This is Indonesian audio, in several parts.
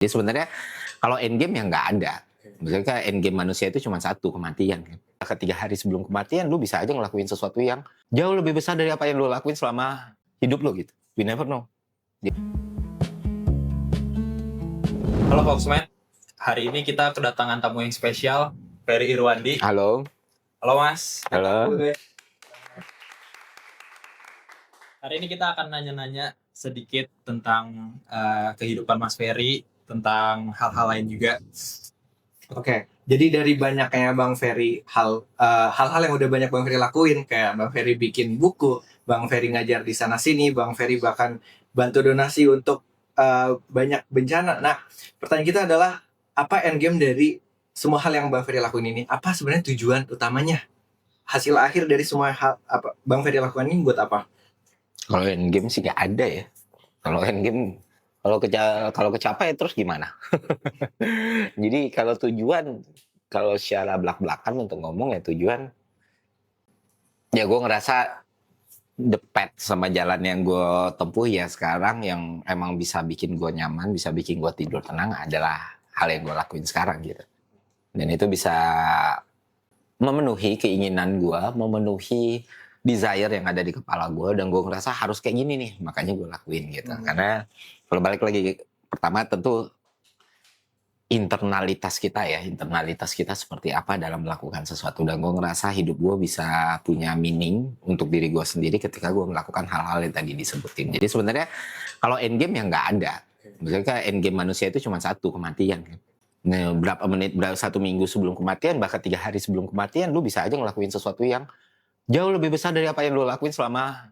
Jadi sebenarnya kalau endgame ya nggak ada. Maksudnya kan endgame manusia itu cuma satu, kematian kan. Ketika hari sebelum kematian, lu bisa aja ngelakuin sesuatu yang jauh lebih besar dari apa yang lu lakuin selama hidup lu gitu. We never know. Halo Foxman, hari ini kita kedatangan tamu yang spesial, Ferry Irwandi. Halo. Halo Mas. Halo. Hari ini kita akan nanya-nanya sedikit tentang kehidupan Mas Ferry, tentang hal-hal lain juga. Oke, jadi dari banyaknya Bang Ferry hal-hal yang udah banyak Bang Ferry lakuin, kayak Bang Ferry bikin buku, Bang Ferry ngajar di sana sini, Bang Ferry bahkan bantu donasi untuk banyak bencana. Nah, pertanyaan kita adalah apa endgame dari semua hal yang Bang Ferry lakuin ini? Apa sebenarnya tujuan utamanya? Hasil akhir dari semua hal apa Bang Ferry lakukan ini buat apa? Kalau endgame sih nggak ada ya. Kalau endgame, kalau kecapai terus gimana? Jadi kalau tujuan, kalau secara belak-belakan untuk ngomong ya tujuan, ya gue ngerasa the path sama jalan yang gue tempuh ya sekarang yang emang bisa bikin gue nyaman, bisa bikin gue tidur tenang adalah hal yang gue lakuin sekarang gitu. Dan itu bisa memenuhi keinginan gue, memenuhi desire yang ada di kepala gue, dan gue ngerasa harus kayak gini nih, makanya gue lakuin gitu. Karena kalau balik lagi, pertama tentu internalitas kita seperti apa dalam melakukan sesuatu, dan gue ngerasa hidup gue bisa punya meaning untuk diri gue sendiri ketika gue melakukan hal-hal yang tadi disebutin. Jadi sebenarnya kalau endgame ya nggak ada. Maksudnya kan endgame manusia itu cuma satu, kematian kan. Nah, satu minggu sebelum kematian, bahkan 3 hari sebelum kematian, lu bisa aja ngelakuin sesuatu yang jauh lebih besar dari apa yang lo lakuin selama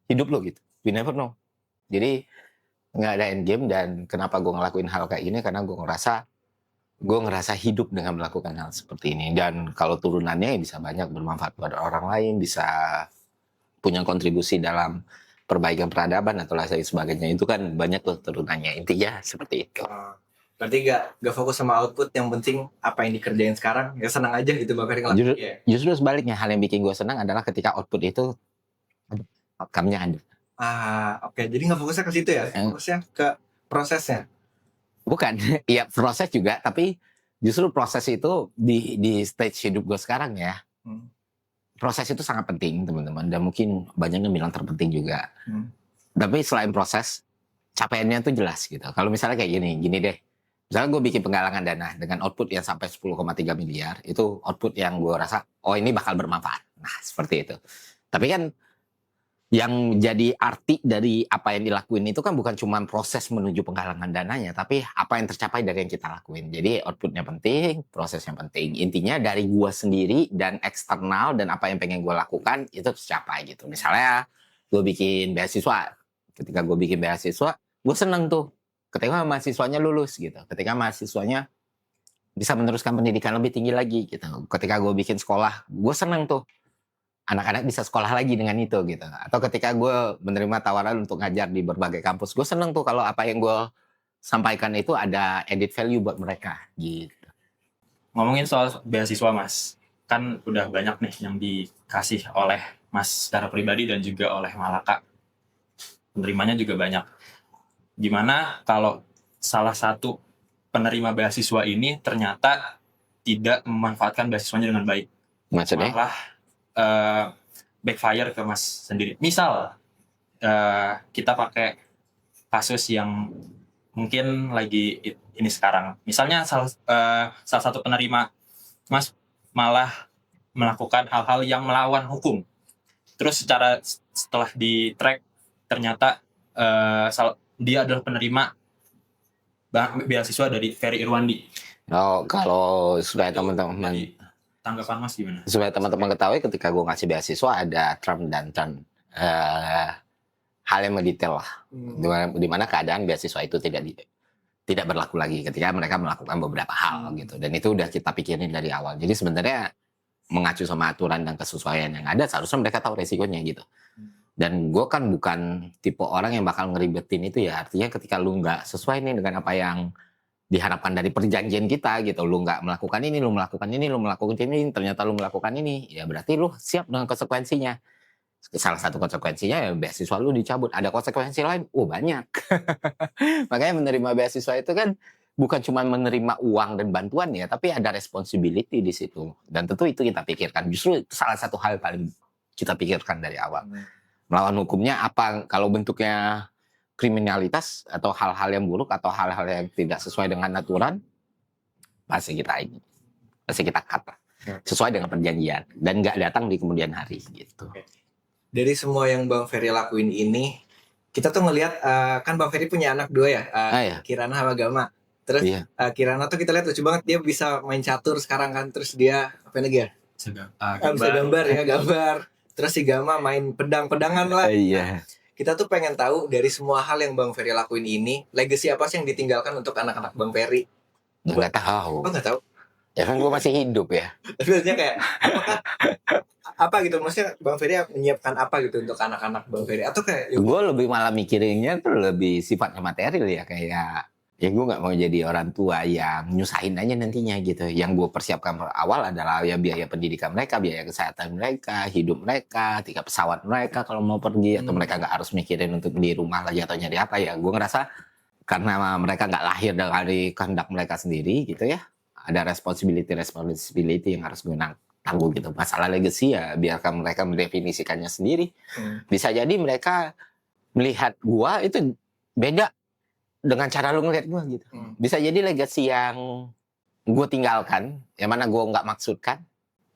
hidup lo gitu. We never know. Jadi nggak ada endgame, dan kenapa gue ngelakuin hal kayak gini, karena gue ngerasa hidup dengan melakukan hal seperti ini. Dan kalau turunannya ya bisa banyak bermanfaat buat orang lain, bisa punya kontribusi dalam perbaikan peradaban atau lain sebagainya. Itu kan banyak tuh turunannya. Intinya seperti itu. Berarti gak fokus sama output, yang penting apa yang dikerjain sekarang, ya senang aja gitu Bang Ferry ngelakuin. Justru sebaliknya, hal yang bikin gue senang adalah ketika output itu outcome-nya ada. Oke. Jadi nggak fokusnya ke situ ya, fokusnya ke prosesnya. Bukan, ya proses juga, tapi justru proses itu di stage hidup gue sekarang ya. Proses itu sangat penting teman-teman, dan mungkin banyak yang bilang terpenting juga. Tapi selain proses, capaiannya tuh jelas gitu. Kalau misalnya kayak gini deh. Misalnya gue bikin penggalangan dana dengan output yang sampai 10,3 miliar, itu output yang gue rasa, oh ini bakal bermanfaat. Nah, seperti itu. Tapi kan yang jadi arti dari apa yang dilakuin itu kan bukan cuma proses menuju penggalangan dananya, tapi apa yang tercapai dari yang kita lakuin. Jadi outputnya penting, prosesnya penting. Intinya dari gue sendiri dan eksternal dan apa yang pengen gue lakukan itu tercapai gitu. Misalnya gue bikin beasiswa. Ketika gue bikin beasiswa, gue seneng tuh. Ketika mahasiswanya lulus gitu. Ketika mahasiswanya bisa meneruskan pendidikan lebih tinggi lagi gitu. Ketika gue bikin sekolah, gue seneng tuh. Anak-anak bisa sekolah lagi dengan itu gitu. Atau ketika gue menerima tawaran untuk ngajar di berbagai kampus, gue seneng tuh kalau apa yang gue sampaikan itu ada added value buat mereka gitu. Ngomongin soal beasiswa Mas, kan udah banyak nih yang dikasih oleh Mas secara pribadi dan juga oleh Malaka. Penerimanya juga banyak. Gimana kalau salah satu penerima beasiswa ini ternyata tidak memanfaatkan beasiswanya dengan baik? Maksudnya? Malah backfire ke Mas sendiri. Misal kita pakai kasus yang mungkin lagi ini sekarang. Misalnya salah satu penerima Mas malah melakukan hal-hal yang melawan hukum. Terus setelah di track ternyata dia adalah penerima beasiswa dari Ferry Irwandi. Oh, kalau supaya teman-teman, tanggapan Mas gimana? Supaya teman-teman ketahui, ketika gue ngasih beasiswa ada term dan turn, hal yang mendetail lah, dimana keadaan beasiswa itu tidak berlaku lagi ketika mereka melakukan beberapa hal gitu, dan itu udah kita pikirin dari awal. Jadi sebenarnya mengacu sama aturan dan kesesuaian yang ada, seharusnya mereka tahu resikonya gitu. Dan gue kan bukan tipe orang yang bakal ngeribetin itu ya. Artinya ketika lu nggak sesuai nih dengan apa yang diharapkan dari perjanjian kita gitu, lu nggak melakukan ini, lu melakukan ini, ternyata lu melakukan ini, ya berarti lu siap dengan konsekuensinya. Salah satu konsekuensinya ya beasiswa lu dicabut. Ada konsekuensi lain? Banyak. Makanya menerima beasiswa itu kan bukan cuma menerima uang dan bantuan ya, tapi ada responsibility di situ. Dan tentu itu kita pikirkan. Justru itu salah satu hal paling kita pikirkan dari awal. Melawan hukumnya apa kalau bentuknya kriminalitas atau hal-hal yang buruk atau hal-hal yang tidak sesuai dengan aturan, pasti kita cut lah. Sesuai dengan perjanjian dan nggak datang di kemudian hari gitu. Dari semua yang Bang Ferry lakuin ini, kita tuh ngelihat kan Bang Ferry punya anak 2 ya, Iya. Kirana sama Gama. Terus Iya. Kirana tuh kita lihat lucu banget, dia bisa main catur sekarang kan, terus dia apa lagi ya? Bisa gambar ya, gambar. Terus si Gama main pedang-pedangan lah. Iya. Kita tuh pengen tahu dari semua hal yang Bang Ferry lakuin ini, legacy apa sih yang ditinggalkan untuk anak-anak Bang Ferry? Nggak tahu. Oh nggak tahu. Ya kan gue masih hidup ya. Tapi maksudnya kayak apa gitu? Maksudnya Bang Ferry menyiapkan apa gitu untuk anak-anak Bang Ferry? Atau kayak Gue lebih malah mikirinnya tuh lebih sifatnya material ya, kayak ya gue nggak mau jadi orang tua yang nyusahin aja nantinya gitu. Yang gue persiapkan awal adalah ya biaya pendidikan mereka, biaya kesehatan mereka, hidup mereka, tiket pesawat mereka kalau mau pergi, atau mereka nggak harus mikirin untuk beli rumah lagi atau nyari apa ya. Gue ngerasa karena mereka nggak lahir dari kehendak mereka sendiri gitu ya, ada responsibility yang harus gue tanggung gitu. Masalah legacy ya biarkan mereka mendefinisikannya sendiri. Bisa jadi mereka melihat gua itu beda dengan cara lu ngeliat gua gitu. Bisa jadi legacy yang gua tinggalkan, yang mana gua nggak maksudkan,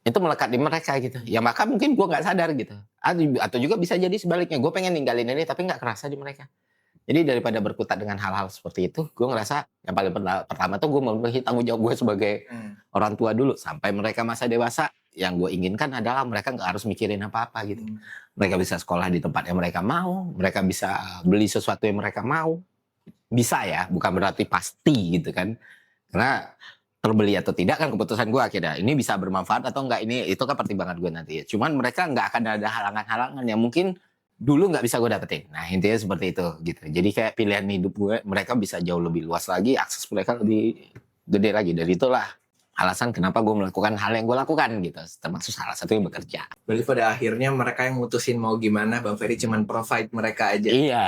itu melekat di mereka gitu. Ya maka mungkin gua nggak sadar gitu. Atau juga bisa jadi sebaliknya, gua pengen ninggalin ini tapi nggak kerasa di mereka. Jadi daripada berkutat dengan hal-hal seperti itu, gue ngerasa yang paling pertama tuh gue memenuhi tanggung jawab gue sebagai orang tua dulu. Sampai mereka masa dewasa, yang gue inginkan adalah mereka nggak harus mikirin apa-apa gitu. Mereka bisa sekolah di tempat yang mereka mau, mereka bisa beli sesuatu yang mereka mau. Bisa ya, bukan berarti pasti gitu kan. Karena terbeli atau tidak kan keputusan gue akhirnya. Ini bisa bermanfaat atau enggak, ini itu kan pertimbangan gue nanti. Cuman mereka nggak akan ada halangan-halangan yang mungkin dulu nggak bisa gue dapetin. Nah intinya seperti itu gitu. Jadi kayak pilihan hidup gue, mereka bisa jauh lebih luas lagi, akses mereka lebih gede lagi. Dari itulah alasan kenapa gue melakukan hal yang gue lakukan gitu. Termasuk salah satunya bekerja. Berarti pada akhirnya mereka yang mutusin mau gimana, Bang Ferry cuman provide mereka aja. Iya.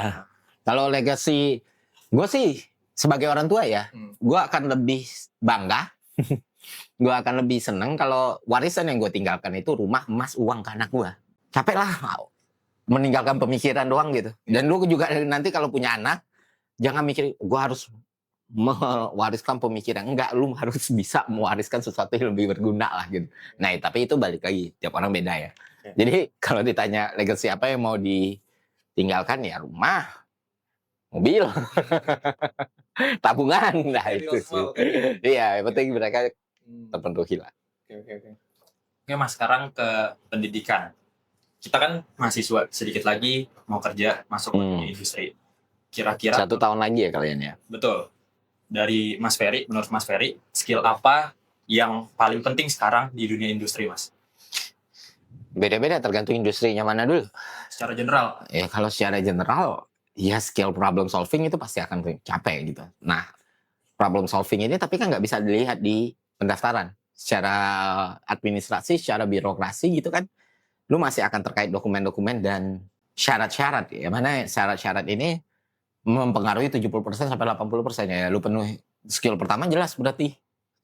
Kalau legacy gue sih sebagai orang tua ya, gue akan lebih bangga. Gue akan lebih seneng kalau warisan yang gue tinggalkan itu rumah, emas, uang ke anak gue. Capek lah meninggalkan pemikiran doang gitu. Dan lu juga nanti kalau punya anak, jangan mikir gue harus mewariskan pemikiran. Enggak, lu harus bisa mewariskan sesuatu yang lebih berguna lah gitu. Nah, tapi itu balik lagi, tiap orang beda ya. Jadi kalau ditanya legacy apa yang mau ditinggalkan ya rumah, mobil, tabungan, nah itu sih. Iya, yang penting mereka terpenuhi lah. Oke Mas, sekarang ke pendidikan. Kita kan mahasiswa, sedikit lagi mau kerja masuk ke dunia industri. Kira-kira 1 tahun lagi ya kalian ya. Betul. Dari Mas Ferry, menurut Mas Ferry, skill apa yang paling penting sekarang di dunia industri, Mas? Beda-beda tergantung industrinya mana dulu. Secara general. Ya kalau secara general, ya skill problem solving itu pasti akan capek gitu. Nah, problem solving ini tapi kan nggak bisa dilihat di pendaftaran. Secara administrasi, secara birokrasi gitu kan, lu masih akan terkait dokumen-dokumen dan syarat-syarat. Ya mana syarat-syarat ini mempengaruhi 70% sampai 80% ya. Lu penuhi skill pertama jelas berarti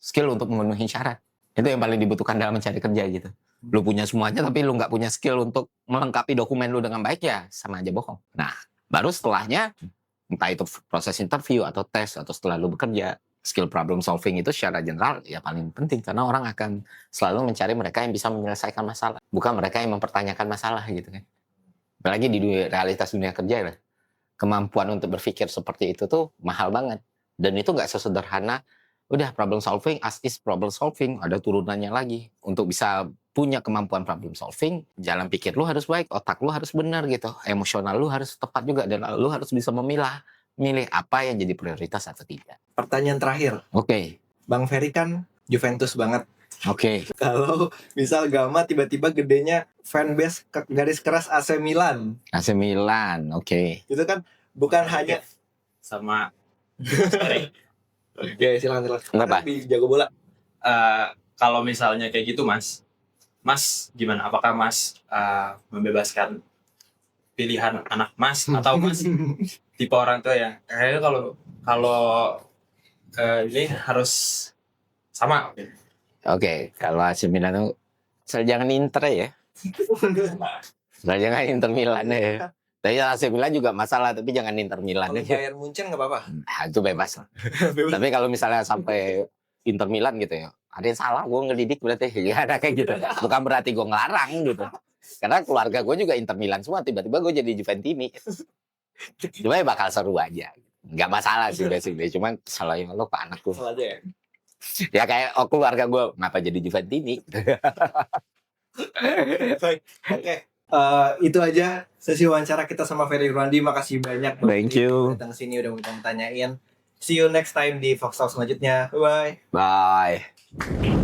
skill untuk memenuhi syarat. Itu yang paling dibutuhkan dalam mencari kerja gitu. Lu punya semuanya tapi lu nggak punya skill untuk melengkapi dokumen lu dengan baik ya sama aja bohong. Nah, baru setelahnya entah itu proses interview atau tes atau setelah lu bekerja, skill problem solving itu secara general ya paling penting karena orang akan selalu mencari mereka yang bisa menyelesaikan masalah, bukan mereka yang mempertanyakan masalah gitu kan. Apalagi di realitas dunia kerja lah. Kemampuan untuk berpikir seperti itu tuh mahal banget. Dan itu nggak sesederhana udah problem solving as is problem solving, ada turunannya lagi. Untuk bisa punya kemampuan problem solving, jalan pikir lu harus baik, otak lu harus benar gitu, emosional lu harus tepat juga, dan lu harus bisa milih apa yang jadi prioritas atau tidak. Pertanyaan terakhir. Oke. Bang Ferry kan Juventus banget. Oke. Kalau misal Gama tiba-tiba gedenya fanbase garis keras AC Milan. AC Milan, oke. Itu kan bukan hanya sama Ferry. Oke, silakan. Kenapa? Lebih jago bola. Kalau misalnya kayak gitu, Mas gimana? Apakah Mas membebaskan pilihan anak Mas atau Mas tipe orang tua ya? Kayaknya kalau ini harus sama. Oke, kalau AC Milan tuh asal jangan Inter ya. Asal jangan Inter Milan ya. Tapi AC Milan juga masalah, tapi jangan Inter Milan Kalau aja. Bayern Munchen nggak apa-apa. Nah, itu bebas lah. Tapi kalau misalnya sampai Inter Milan gitu ya, ada yang salah, gue ngedidik berarti ya ada kayak gitu. Bukan berarti gue ngelarang gitu. Karena keluarga gue juga Inter Milan semua, tiba-tiba gue jadi Juventini. Cuma ya bakal seru aja. Nggak masalah sih basically, cuman salahnya lo ke anak gue. Salah aja ya. Ya kayak keluarga gue ngapa jadi Juventini. Baik. Oke. Itu aja sesi wawancara kita sama Ferry Irwandi. Makasih banyak Thank you. datang sini udah mau tanyain. See you next time di Fox Talk selanjutnya. Bye. Bye.